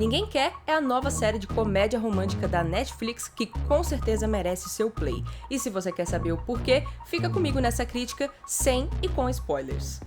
Ninguém Quer é a nova série de comédia romântica da Netflix que com certeza merece seu play. E se você quer saber o porquê, fica comigo nessa crítica sem e com spoilers.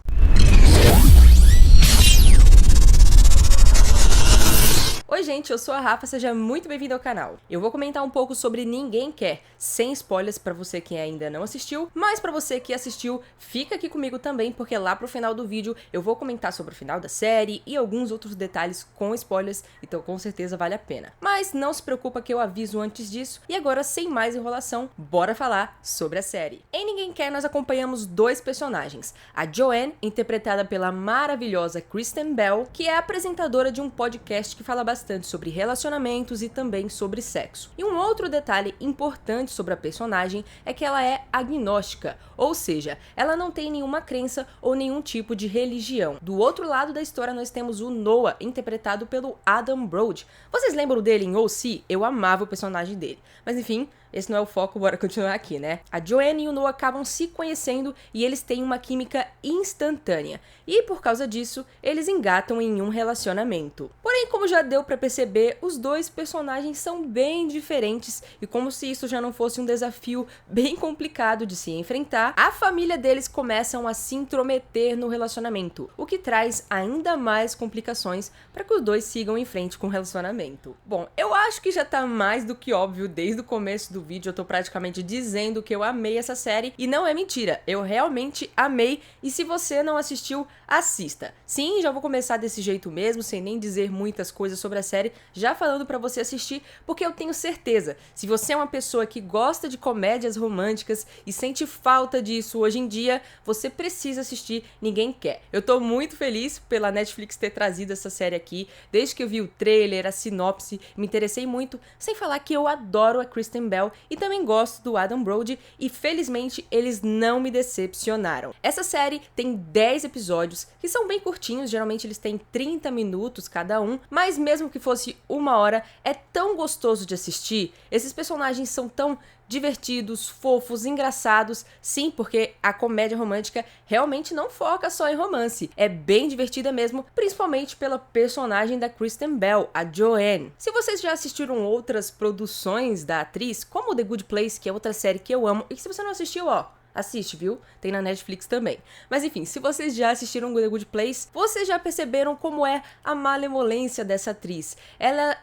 Oi gente, eu sou a Rafa, seja muito bem-vindo ao canal. Eu vou comentar um pouco sobre Ninguém Quer, sem spoilers pra você que ainda não assistiu, mas pra você que assistiu, fica aqui comigo também, porque lá pro final do vídeo eu vou comentar sobre o final da série e alguns outros detalhes com spoilers, então com certeza vale a pena. Mas não se preocupa que eu aviso antes disso, e agora sem mais enrolação, bora falar sobre a série. Em Ninguém Quer nós acompanhamos dois personagens, a Joanne, interpretada pela maravilhosa Kristen Bell, que é apresentadora de um podcast que fala bastante sobre relacionamentos e também sobre sexo. E um outro detalhe importante sobre a personagem é que ela é agnóstica, ou seja, ela não tem nenhuma crença ou nenhum tipo de religião. Do outro lado da história nós temos o Noah, interpretado pelo Adam Brody. Vocês lembram dele em O.C? Eu amava o personagem dele. Mas enfim, esse não é o foco, bora continuar aqui, né? A Joanne e o Noah acabam se conhecendo e eles têm uma química instantânea. E por causa disso, eles engatam em um relacionamento. Porém, como já deu pra perceber, os dois personagens são bem diferentes e como se isso já não fosse um desafio bem complicado de se enfrentar, a família deles começam a se intrometer no relacionamento, o que traz ainda mais complicações para que os dois sigam em frente com o relacionamento. Bom, eu acho que já tá mais do que óbvio desde o começo do vídeo, eu tô praticamente dizendo que eu amei essa série e não é mentira, eu realmente amei e se você não assistiu, assista. Sim, já vou começar desse jeito mesmo, sem nem dizer muitas coisas sobre a série, já falando pra você assistir, porque eu tenho certeza, se você é uma pessoa que gosta de comédias românticas e sente falta disso hoje em dia, você precisa assistir Ninguém Quer. Eu tô muito feliz pela Netflix ter trazido essa série aqui, desde que eu vi o trailer, a sinopse, me interessei muito, sem falar que eu adoro a Kristen Bell e também gosto do Adam Brody e felizmente eles não me decepcionaram. Essa série tem 10 episódios que são bem curtinhos, geralmente eles têm 30 minutos cada um, mas mesmo que fosse uma hora, é tão gostoso de assistir, esses personagens são tão divertidos, fofos, engraçados, sim, porque a comédia romântica realmente não foca só em romance, é bem divertida mesmo, principalmente pela personagem da Kristen Bell, a Joanne. Se vocês já assistiram outras produções da atriz, como The Good Place, que é outra série que eu amo, e se você não assistiu, ó, assiste, viu? Tem na Netflix também. Mas enfim, se vocês já assistiram The Good Place, vocês já perceberam como é a malemolência dessa atriz. Ela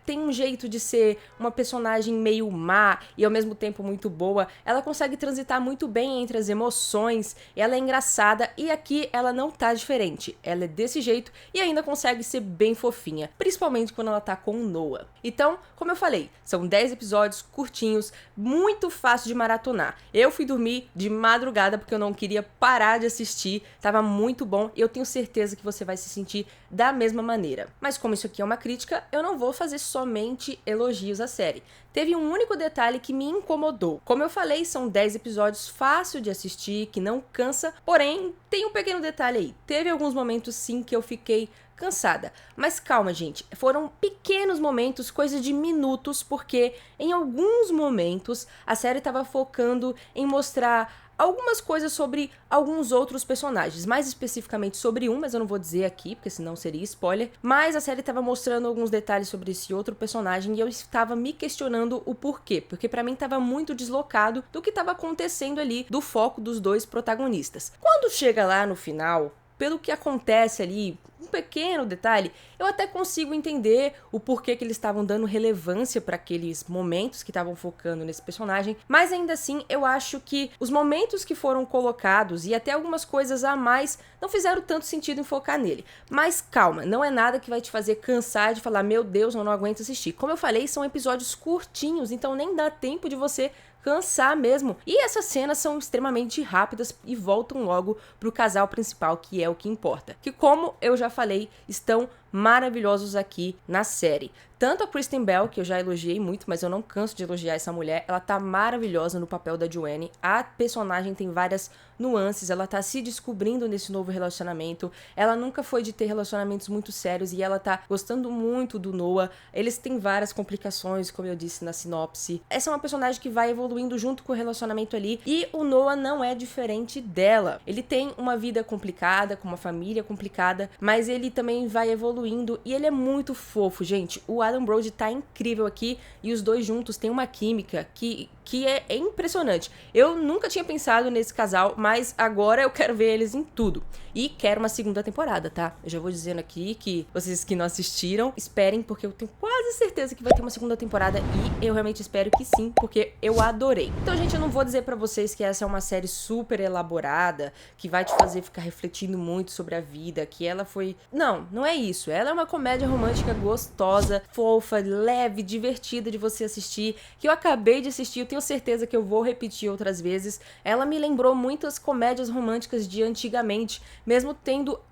tem um jeito de ser uma personagem meio má e ao mesmo tempo muito boa. Ela consegue transitar muito bem entre as emoções, ela é engraçada e aqui ela não tá diferente. Ela é desse jeito e ainda consegue ser bem fofinha, principalmente quando ela tá com o Noah. Então, como eu falei, são 10 episódios curtinhos, muito fácil de maratonar. Eu fui dormir de madrugada porque eu não queria parar de assistir, tava muito bom e eu tenho certeza que você vai se sentir da mesma maneira. Mas como isso aqui é uma crítica, eu não vou fazer somente elogios à série. Teve um único detalhe que me incomodou. Como eu falei, são 10 episódios fácil de assistir, que não cansa, porém tem um pequeno detalhe aí. Teve alguns momentos sim que eu fiquei cansada, mas calma gente, foram pequenos momentos, coisa de minutos, porque em alguns momentos a série estava focando em mostrar algumas coisas sobre alguns outros personagens, mais especificamente sobre um, mas eu não vou dizer aqui, porque senão seria spoiler, mas a série estava mostrando alguns detalhes sobre esse outro personagem e eu estava me questionando o porquê, porque pra mim estava muito deslocado do que estava acontecendo ali, do foco dos dois protagonistas. Quando chega lá no final, pelo que acontece ali, um pequeno detalhe, eu até consigo entender o porquê que eles estavam dando relevância para aqueles momentos que estavam focando nesse personagem, mas ainda assim eu acho que os momentos que foram colocados e até algumas coisas a mais não fizeram tanto sentido em focar nele. Mas calma, não é nada que vai te fazer cansar de falar, meu Deus, eu não aguento assistir. Como eu falei, são episódios curtinhos, então nem dá tempo de você cansar mesmo. E essas cenas são extremamente rápidas e voltam logo pro casal principal, que é o que importa. Que como eu já falei, estão maravilhosos aqui na série. Tanto a Kristen Bell, que eu já elogiei muito, mas eu não canso de elogiar essa mulher, ela tá maravilhosa no papel da Joanne. A personagem tem várias nuances, ela tá se descobrindo nesse novo relacionamento. Ela nunca foi de ter relacionamentos muito sérios e ela tá gostando muito do Noah. Eles têm várias complicações, como eu disse na sinopse. Essa é uma personagem que vai evoluindo junto com o relacionamento ali e o Noah não é diferente dela. Ele tem uma vida complicada, com uma família complicada, mas ele também vai evoluindo evoluindo e ele é muito fofo, gente. O Adam Brody tá incrível aqui e os dois juntos têm uma química que é impressionante. Eu nunca tinha pensado nesse casal, mas agora eu quero ver eles em tudo. E quero uma segunda temporada, tá? Eu já vou dizendo aqui que vocês que não assistiram, esperem, porque eu tenho quase certeza que vai ter uma segunda temporada e eu realmente espero que sim, porque eu adorei. Então, gente, eu não vou dizer pra vocês que essa é uma série super elaborada, que vai te fazer ficar refletindo muito sobre a vida, que ela foi... Não é isso. Ela é uma comédia romântica gostosa, fofa, leve, divertida de você assistir, que eu acabei de assistir, eu tenho certeza que eu vou repetir outras vezes. Ela me lembrou muitas comédias românticas de antigamente, mesmo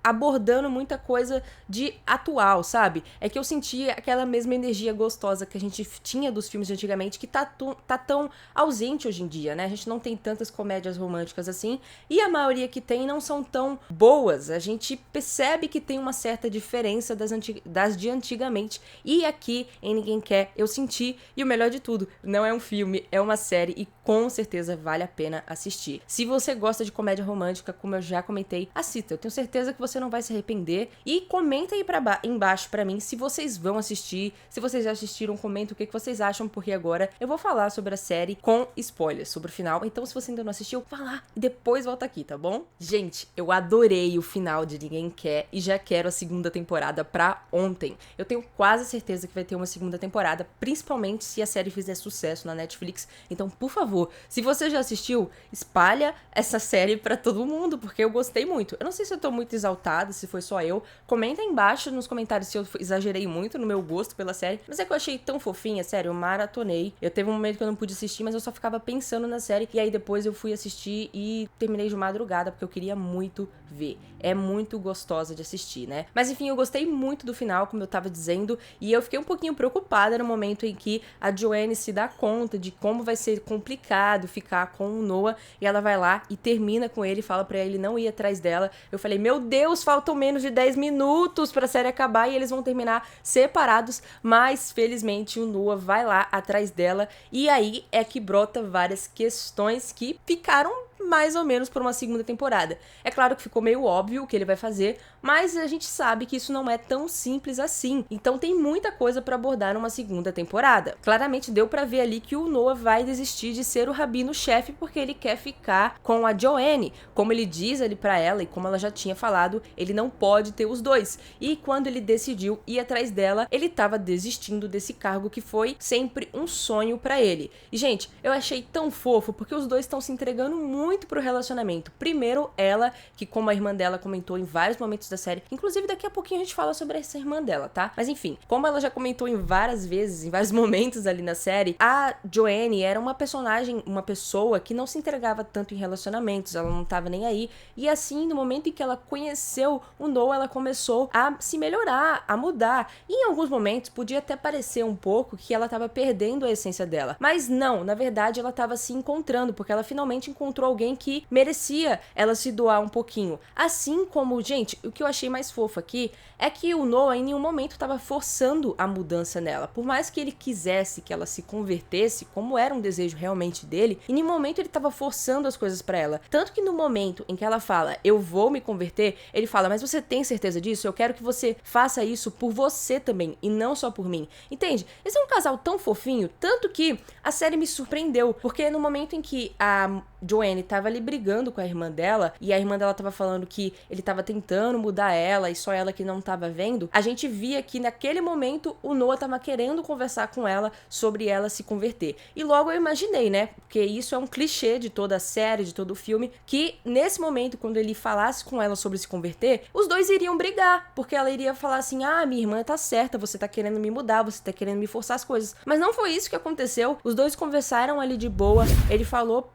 abordando muita coisa de atual, sabe? É que eu senti aquela mesma energia gostosa que a gente tinha dos filmes de antigamente, que tá tão ausente hoje em dia, né? A gente não tem tantas comédias românticas assim, e a maioria que tem não são tão boas. A gente percebe que tem uma certa diferença das de antigamente, e aqui em Ninguém Quer eu senti, e o melhor de tudo, não é um filme, é uma série e com certeza vale a pena assistir. Se você gosta de comédia romântica, como eu já comentei, assista. Eu tenho certeza que você não vai se arrepender. E comenta aí embaixo pra mim se vocês vão assistir. Se vocês já assistiram, comenta o que vocês acham, porque agora eu vou falar sobre a série com spoilers sobre o final. Então, se você ainda não assistiu, vá lá e depois volta aqui, tá bom? Gente, eu adorei o final de Ninguém Quer e já quero a segunda temporada pra ontem. Eu tenho quase certeza que vai ter uma segunda temporada, principalmente se a série fizer sucesso na Netflix. Então, por favor, se você já assistiu, espalha essa série pra todo mundo, porque eu gostei muito. Eu não sei se eu tô muito exaltada, se foi só eu. Comenta aí embaixo nos comentários se eu exagerei muito no meu gosto pela série, mas é que eu achei tão fofinha, sério, eu maratonei. Eu teve um momento que eu não pude assistir, mas eu só ficava pensando na série, e aí depois eu fui assistir e terminei de madrugada, porque eu queria muito ver. É muito gostosa de assistir, né? Mas enfim, eu gostei muito do final, como eu tava dizendo, e eu fiquei um pouquinho preocupada no momento em que a Joanne se dá conta de como vai ser complicado ficar com o Noah, e ela vai lá e termina com ele, fala pra ele não ir atrás dela. Eu falei, meu Deus, faltam menos de 10 minutos pra série acabar e eles vão terminar separados, mas felizmente o Noah vai lá atrás dela, e aí é que brota várias questões que ficaram mais ou menos por uma segunda temporada. É claro que ficou meio óbvio o que ele vai fazer, mas a gente sabe que isso não é tão simples assim. Então tem muita coisa pra abordar numa segunda temporada. Claramente deu pra ver ali que o Noah vai desistir de ser o rabino-chefe porque ele quer ficar com a Joanne. Como ele diz ali pra ela e como ela já tinha falado, ele não pode ter os dois. E quando ele decidiu ir atrás dela, ele tava desistindo desse cargo que foi sempre um sonho pra ele. E gente, eu achei tão fofo porque os dois estão se entregando muito pro relacionamento. Primeiro ela, que como a irmã dela comentou em vários momentos da série, inclusive daqui a pouquinho a gente fala sobre essa irmã dela, tá? Mas enfim, como ela já comentou em várias vezes, em vários momentos ali na série, a Joanne era uma personagem, uma pessoa que não se entregava tanto em relacionamentos, ela não tava nem aí, e assim, no momento em que ela conheceu o Noah, ela começou a se melhorar, a mudar, e em alguns momentos podia até parecer um pouco que ela tava perdendo a essência dela, mas não, na verdade ela tava se encontrando, porque ela finalmente encontrou alguém que merecia ela se doar um pouquinho. Assim como, gente, o que eu achei mais fofo aqui é que o Noah em nenhum momento estava forçando a mudança nela. Por mais que ele quisesse que ela se convertesse, como era um desejo realmente dele, em nenhum momento ele estava forçando as coisas pra ela. Tanto que no momento em que ela fala, eu vou me converter, ele fala, mas você tem certeza disso? Eu quero que você faça isso por você também, e não só por mim. Entende? Esse é um casal tão fofinho, tanto que a série me surpreendeu, porque no momento em que a Joanne tava ali brigando com a irmã dela, e a irmã dela tava falando que ele tava tentando mudar ela, e só ela que não tava vendo, a gente via que naquele momento o Noah tava querendo conversar com ela sobre ela se converter. E logo eu imaginei, né, porque isso é um clichê de toda a série, de todo o filme, que nesse momento, quando ele falasse com ela sobre se converter, os dois iriam brigar, porque ela iria falar assim, ah, minha irmã tá certa, você tá querendo me mudar, você tá querendo me forçar as coisas. Mas não foi isso que aconteceu, os dois conversaram ali de boa, ele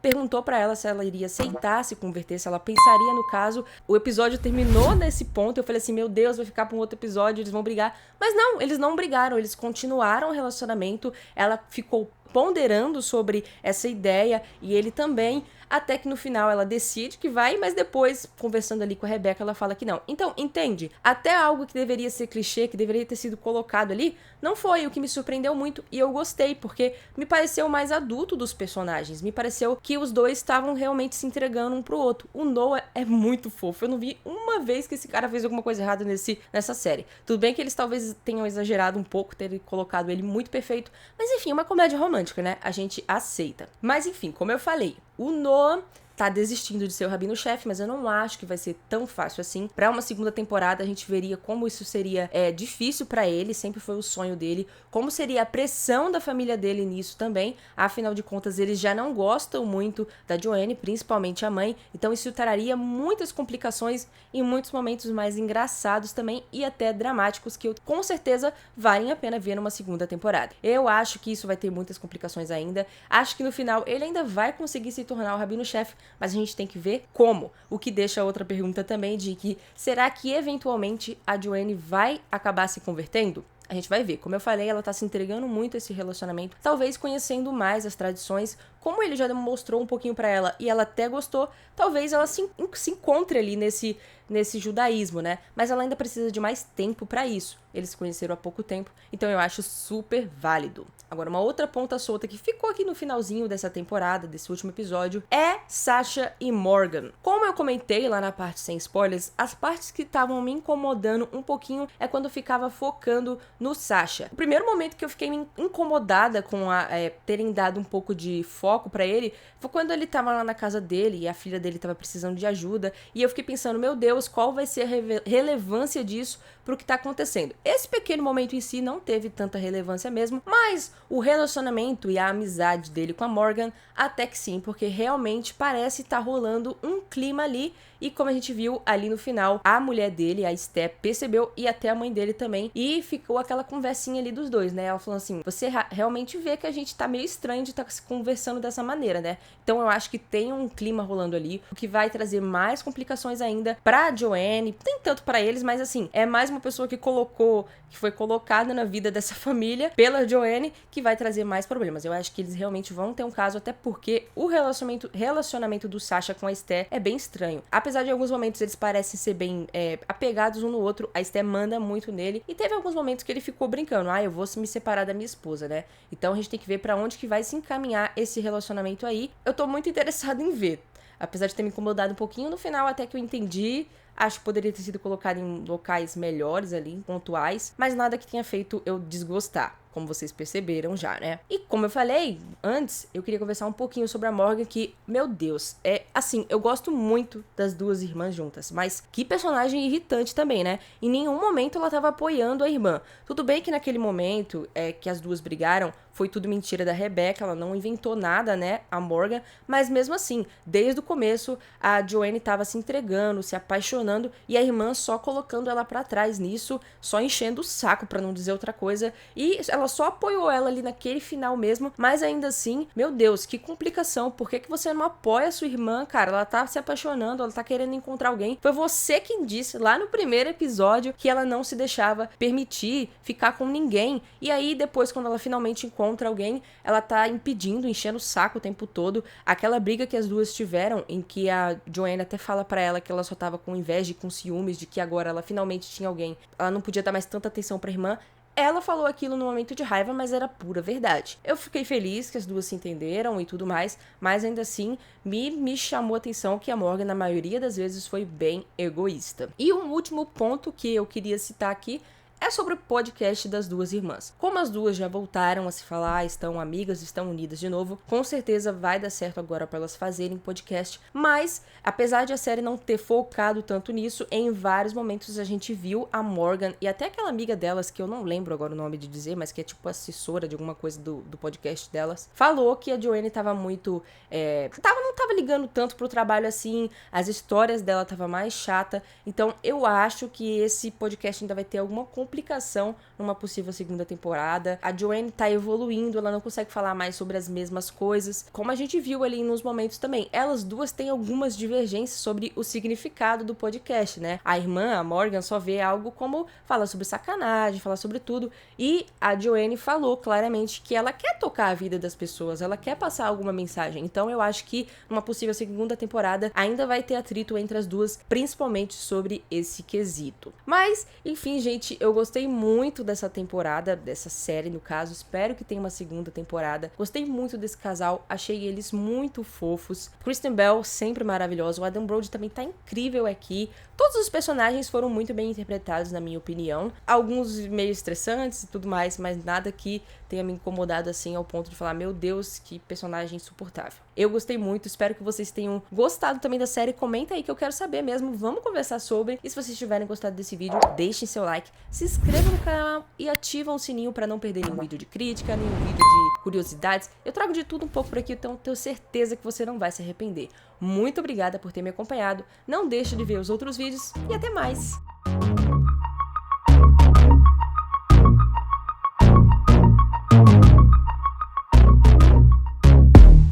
perguntou pra ela se ela iria aceitar se converter, se ela pensaria no caso. O episódio terminou nesse ponto, eu falei assim, meu Deus, vai ficar pra um outro episódio, eles vão brigar. Mas não, eles não brigaram, eles continuaram o relacionamento, ela ficou ponderando sobre essa ideia e ele também, até que no final ela decide que vai, mas depois, conversando ali com a Rebecca, ela fala que não. Então, entende? Até algo que deveria ser clichê, que deveria ter sido colocado ali, não foi, o que me surpreendeu muito e eu gostei, porque me pareceu mais adulto dos personagens, me pareceu que os dois estavam realmente se entregando um pro outro. O Noah é muito fofo, eu não vi uma vez que esse cara fez alguma coisa errada nessa série. Tudo bem que eles talvez tenham exagerado um pouco, terem colocado ele muito perfeito, mas enfim, é uma comédia romântica, né? A gente aceita. Mas enfim, como eu falei, o Noah tá desistindo de ser o Rabino-chefe, mas eu não acho que vai ser tão fácil assim. Pra uma segunda temporada, a gente veria como isso seria difícil pra ele, sempre foi o sonho dele, como seria a pressão da família dele nisso também. Afinal de contas, eles já não gostam muito da Joanne, principalmente a mãe, então isso traria muitas complicações e muitos momentos mais engraçados também e até dramáticos que com certeza valem a pena ver numa segunda temporada. Eu acho que isso vai ter muitas complicações ainda, acho que no final ele ainda vai conseguir se tornar o Rabino-chefe, mas a gente tem que ver como. O que deixa outra pergunta também de que será que eventualmente a Joanne vai acabar se convertendo? A gente vai ver. Como eu falei, ela tá se entregando muito a esse relacionamento, talvez conhecendo mais as tradições, como ele já demonstrou um pouquinho pra ela e ela até gostou, talvez ela se encontre ali nesse judaísmo, né? Mas ela ainda precisa de mais tempo pra isso. Eles se conheceram há pouco tempo, então eu acho super válido. Agora, uma outra ponta solta que ficou aqui no finalzinho dessa temporada, desse último episódio, é Sasha e Morgan. Como eu comentei lá na parte sem spoilers, as partes que estavam me incomodando um pouquinho é quando eu ficava focando no Sasha. O primeiro momento que eu fiquei incomodada com terem dado um pouco de foco pra ele foi quando ele tava lá na casa dele e a filha dele tava precisando de ajuda, e eu fiquei pensando, meu Deus, qual vai ser a relevância disso pro que tá acontecendo? Esse pequeno momento em si não teve tanta relevância mesmo, mas o relacionamento e a amizade dele com a Morgan até que sim, porque realmente parece estar rolando um clima ali, e como a gente viu ali no final, a mulher dele, a Steph, percebeu e até a mãe dele também, e ficou aquela conversinha ali dos dois, né? Ela falou assim, você realmente vê que a gente tá meio estranho de estar conversando dessa maneira, né? Então eu acho que tem um clima rolando ali, o que vai trazer mais complicações ainda pra Joanne, nem tanto pra eles, mas assim, é mais uma pessoa que foi colocada na vida dessa família pela Joanne, que vai trazer mais problemas. Eu acho que eles realmente vão ter um caso, até porque o relacionamento do Sasha com a Esther é bem estranho. Apesar de alguns momentos eles parecem ser bem apegados um no outro, a Esther manda muito nele, e teve alguns momentos que ele ficou brincando, eu vou me separar da minha esposa, né? Então a gente tem que ver pra onde que vai se encaminhar esse relacionamento aí. Eu tô muito interessada em ver. Apesar de ter me incomodado um pouquinho, no final até que eu entendi, acho que poderia ter sido colocado em locais melhores ali, pontuais, mas nada que tenha feito eu desgostar, como vocês perceberam já, né? E como eu falei antes, eu queria conversar um pouquinho sobre a Morgan, que, meu Deus, assim, eu gosto muito das duas irmãs juntas, mas que personagem irritante também, né? Em nenhum momento ela tava apoiando a irmã. Tudo bem que naquele momento que as duas brigaram, foi tudo mentira da Rebecca, ela não inventou nada, né, a Morgan, mas mesmo assim, desde o começo, a Joanne tava se entregando, se apaixonando, e a irmã só colocando ela pra trás nisso, só enchendo o saco, pra não dizer outra coisa, e ela só apoiou ela ali naquele final mesmo, mas ainda assim, meu Deus, que complicação, por que você não apoia a sua irmã, cara? Ela tá se apaixonando, ela tá querendo encontrar alguém, foi você quem disse lá no primeiro episódio que ela não se deixava permitir ficar com ninguém, e aí depois, quando ela finalmente encontra alguém, ela tá impedindo, enchendo o saco o tempo todo. Aquela briga que as duas tiveram, em que a Joanne até fala pra ela que ela só tava com inveja e com ciúmes de que agora ela finalmente tinha alguém, ela não podia dar mais tanta atenção pra irmã. Ela falou aquilo no momento de raiva, mas era pura verdade. Eu fiquei feliz que as duas se entenderam e tudo mais, mas ainda assim me chamou a atenção que a Morgan, na maioria das vezes, foi bem egoísta. E um último ponto que eu queria citar aqui é sobre o podcast das duas irmãs. Como as duas já voltaram a se falar, estão amigas, estão unidas de novo, com certeza vai dar certo agora para elas fazerem podcast, mas apesar de a série não ter focado tanto nisso, em vários momentos a gente viu a Morgan e até aquela amiga delas, que eu não lembro agora o nome de dizer, mas que é tipo assessora de alguma coisa do podcast delas, falou que a Joanne tava muito... não tava ligando tanto pro trabalho assim, as histórias dela tava mais chata, então eu acho que esse podcast ainda vai ter alguma complicação numa possível segunda temporada. A Joanne tá evoluindo, ela não consegue falar mais sobre as mesmas coisas, como a gente viu ali nos momentos também. Elas duas têm algumas divergências sobre o significado do podcast, né? A irmã, a Morgan, só vê algo como falar sobre sacanagem, falar sobre tudo, e a Joanne falou claramente que ela quer tocar a vida das pessoas, ela quer passar alguma mensagem. Então eu acho que numa possível segunda temporada ainda vai ter atrito entre as duas, principalmente sobre esse quesito. Mas, enfim, gente, eu gostei muito dessa temporada, dessa série no caso, espero que tenha uma segunda temporada. Gostei muito desse casal, achei eles muito fofos. Kristen Bell sempre maravilhosa, o Adam Brody também tá incrível aqui. Todos os personagens foram muito bem interpretados, na minha opinião. Alguns meio estressantes e tudo mais, mas nada que tenha me incomodado assim ao ponto de falar, meu Deus, que personagem insuportável. Eu gostei muito, espero que vocês tenham gostado também da série. Comenta aí que eu quero saber mesmo, vamos conversar sobre. E se vocês tiverem gostado desse vídeo, deixem seu like, se inscrevam no canal e ativam o sininho para não perder nenhum vídeo de crítica, nenhum vídeo de curiosidades. Eu trago de tudo um pouco por aqui, então tenho certeza que você não vai se arrepender. Muito obrigada por ter me acompanhado, não deixe de ver os outros vídeos e até mais!